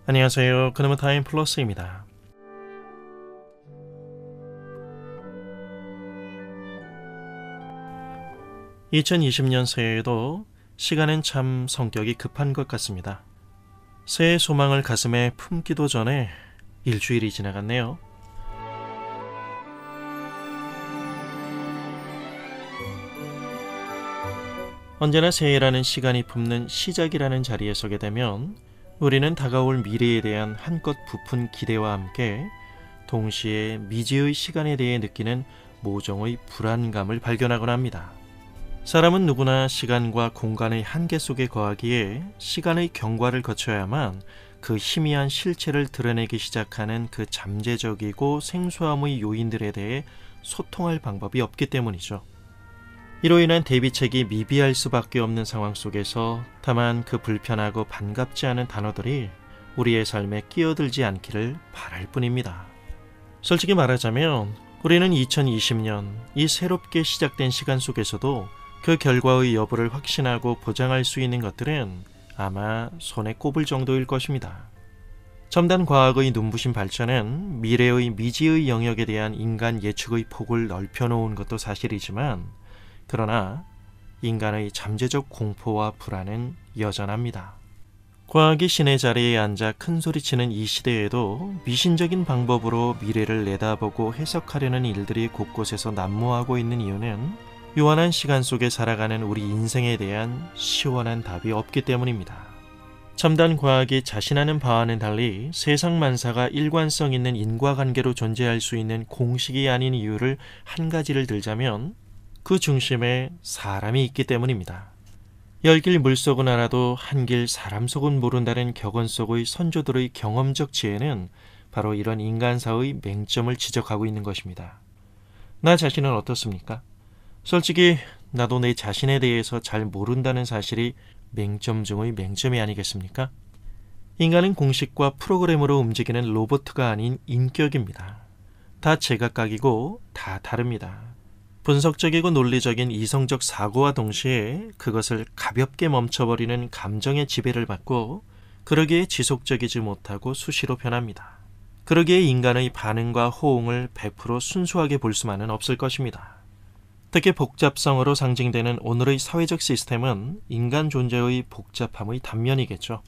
안녕하세요. 그놈의 타임 플러스입니다. (2020년) 새해에도 시간은 참 성격이 급한 것 같습니다. 새해 소망을 가슴에 품기도 전에 일주일이 지나갔네요. 언제나 새해라는 시간이 품는 시작이라는 자리에 서게 되면 우리는 다가올 미래에 대한 한껏 부푼 기대와 함께 동시에 미지의 시간에 대해 느끼는 모종의 불안감을 발견하곤 합니다. 사람은 누구나 시간과 공간의 한계 속에 거하기에 시간의 경과를 거쳐야만 그 희미한 실체를 드러내기 시작하는 그 잠재적이고 생소함의 요인들에 대해 소통할 방법이 없기 때문이죠. 이로 인한 대비책이 미비할 수밖에 없는 상황 속에서 다만 그 불편하고 반갑지 않은 단어들이 우리의 삶에 끼어들지 않기를 바랄 뿐입니다. 솔직히 말하자면 우리는 2020년 이 새롭게 시작된 시간 속에서도 그 결과의 여부를 확신하고 보장할 수 있는 것들은 아마 손에 꼽을 정도일 것입니다. 첨단 과학의 눈부신 발전은 미래의 미지의 영역에 대한 인간 예측의 폭을 넓혀놓은 것도 사실이지만 그러나 인간의 잠재적 공포와 불안은 여전합니다. 과학이 신의 자리에 앉아 큰소리치는 이 시대에도 미신적인 방법으로 미래를 내다보고 해석하려는 일들이 곳곳에서 난무하고 있는 이유는 요한한 시간 속에 살아가는 우리 인생에 대한 시원한 답이 없기 때문입니다. 첨단 과학이 자신하는 바와는 달리 세상 만사가 일관성 있는 인과관계로 존재할 수 있는 공식이 아닌 이유를 한 가지를 들자면 그 중심에 사람이 있기 때문입니다. 열길 물속은 알아도 한길 사람 속은 모른다는 격언 속의 선조들의 경험적 지혜는 바로 이런 인간사의 맹점을 지적하고 있는 것입니다. 나 자신은 어떻습니까? 솔직히 나도 내 자신에 대해서 잘 모른다는 사실이 맹점 중의 맹점이 아니겠습니까? 인간은 공식과 프로그램으로 움직이는 로봇가 아닌 인격입니다. 다 제각각이고 다 다릅니다. 분석적이고 논리적인 이성적 사고와 동시에 그것을 가볍게 멈춰버리는 감정의 지배를 받고 그러기에 지속적이지 못하고 수시로 변합니다. 그러기에 인간의 반응과 호응을 100% 순수하게 볼 수만은 없을 것입니다. 특히 복잡성으로 상징되는 오늘의 사회적 시스템은 인간 존재의 복잡함의 단면이겠죠.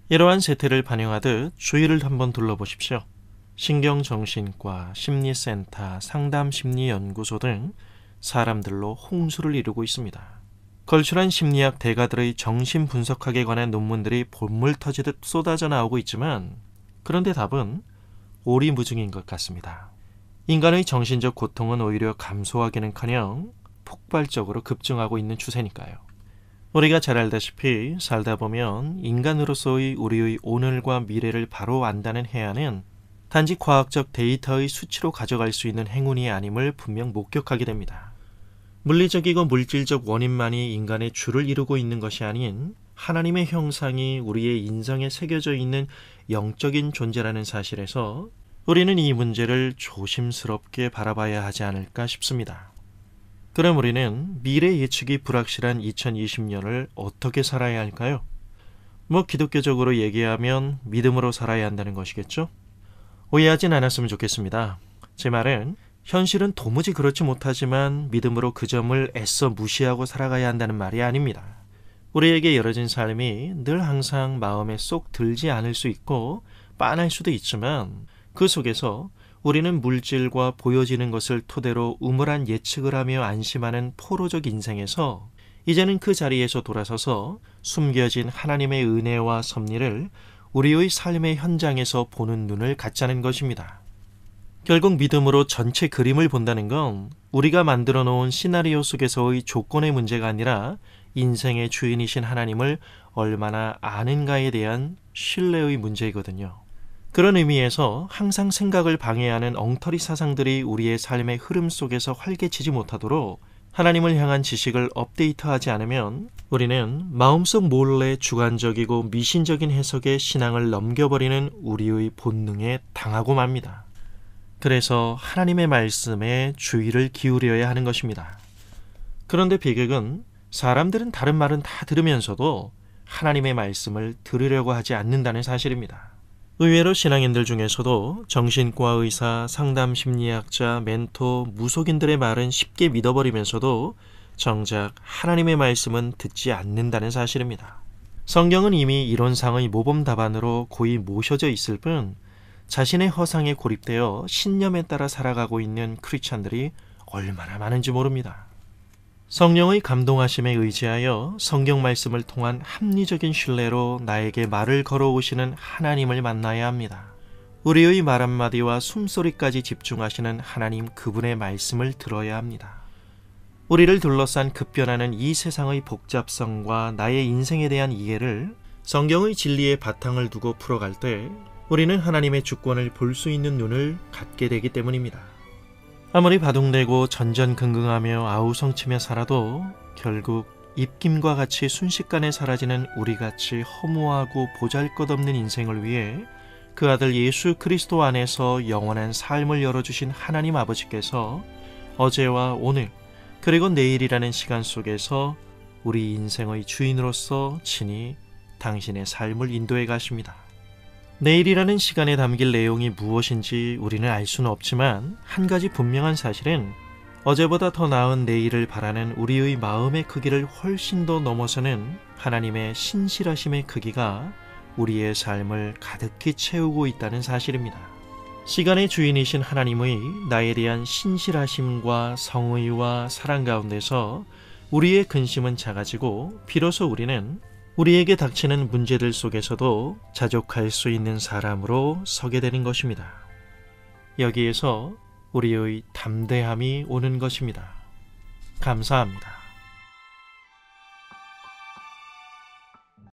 이러한 세태를 반영하듯 주위를 한번 둘러보십시오. 신경정신과, 심리센터, 상담심리연구소 등 사람들로 홍수를 이루고 있습니다. 걸출한 심리학 대가들의 정신분석학에 관한 논문들이 볼물 터지듯 쏟아져 나오고 있지만 그런데 답은 오리무중인 것 같습니다. 인간의 정신적 고통은 오히려 감소하기는커녕 폭발적으로 급증하고 있는 추세니까요. 우리가 잘 알다시피 살다 보면 인간으로서의 우리의 오늘과 미래를 바로 안다는 해안은 단지 과학적 데이터의 수치로 가져갈 수 있는 행운이 아님을 분명 목격하게 됩니다. 물리적이고 물질적 원인만이 인간의 주를 이루고 있는 것이 아닌 하나님의 형상이 우리의 인성에 새겨져 있는 영적인 존재라는 사실에서 우리는 이 문제를 조심스럽게 바라봐야 하지 않을까 싶습니다. 그럼 우리는 미래 예측이 불확실한 2020년을 어떻게 살아야 할까요? 기독교적으로 얘기하면 믿음으로 살아야 한다는 것이겠죠? 오해하진 않았으면 좋겠습니다. 제 말은 현실은 도무지 그렇지 못하지만 믿음으로 그 점을 애써 무시하고 살아가야 한다는 말이 아닙니다. 우리에게 열어진 삶이 늘 항상 마음에 쏙 들지 않을 수 있고 빤할 수도 있지만 그 속에서 우리는 물질과 보여지는 것을 토대로 우물한 예측을 하며 안심하는 포로적 인생에서 이제는 그 자리에서 돌아서서 숨겨진 하나님의 은혜와 섭리를 우리의 삶의 현장에서 보는 눈을 갖자는 것입니다. 결국 믿음으로 전체 그림을 본다는 건 우리가 만들어 놓은 시나리오 속에서의 조건의 문제가 아니라 인생의 주인이신 하나님을 얼마나 아는가에 대한 신뢰의 문제이거든요. 그런 의미에서 항상 생각을 방해하는 엉터리 사상들이 우리의 삶의 흐름 속에서 활개치지 못하도록 하나님을 향한 지식을 업데이트하지 않으면 우리는 마음속 몰래 주관적이고 미신적인 해석에 신앙을 넘겨버리는 우리의 본능에 당하고 맙니다. 그래서 하나님의 말씀에 주의를 기울여야 하는 것입니다. 그런데 비극은 사람들은 다른 말은 다 들으면서도 하나님의 말씀을 들으려고 하지 않는다는 사실입니다. 의외로 신앙인들 중에서도 정신과 의사, 상담 심리학자, 멘토, 무속인들의 말은 쉽게 믿어버리면서도 정작 하나님의 말씀은 듣지 않는다는 사실입니다. 성경은 이미 이론상의 모범 답안으로 고이 모셔져 있을 뿐 자신의 허상에 고립되어 신념에 따라 살아가고 있는 크리스찬들이 얼마나 많은지 모릅니다. 성령의 감동하심에 의지하여 성경 말씀을 통한 합리적인 신뢰로 나에게 말을 걸어오시는 하나님을 만나야 합니다. 우리의 말 한마디와 숨소리까지 집중하시는 하나님 그분의 말씀을 들어야 합니다. 우리를 둘러싼 급변하는 이 세상의 복잡성과 나의 인생에 대한 이해를 성경의 진리의 바탕을 두고 풀어갈 때 우리는 하나님의 주권을 볼 수 있는 눈을 갖게 되기 때문입니다. 아무리 바둥대고 전전긍긍하며 아우성치며 살아도 결국 입김과 같이 순식간에 사라지는 우리같이 허무하고 보잘것없는 인생을 위해 그 아들 예수 그리스도 안에서 영원한 삶을 열어주신 하나님 아버지께서 어제와 오늘 그리고 내일이라는 시간 속에서 우리 인생의 주인으로서 친히 당신의 삶을 인도해 가십니다. 내일이라는 시간에 담길 내용이 무엇인지 우리는 알 수는 없지만 한 가지 분명한 사실은 어제보다 더 나은 내일을 바라는 우리의 마음의 크기를 훨씬 더 넘어서는 하나님의 신실하심의 크기가 우리의 삶을 가득히 채우고 있다는 사실입니다. 시간의 주인이신 하나님의 나에 대한 신실하심과 성의와 사랑 가운데서 우리의 근심은 작아지고 비로소 우리는 우리에게 닥치는 문제들 속에서도 자족할 수 있는 사람으로 서게 되는 것입니다. 여기에서 우리의 담대함이 오는 것입니다. 감사합니다.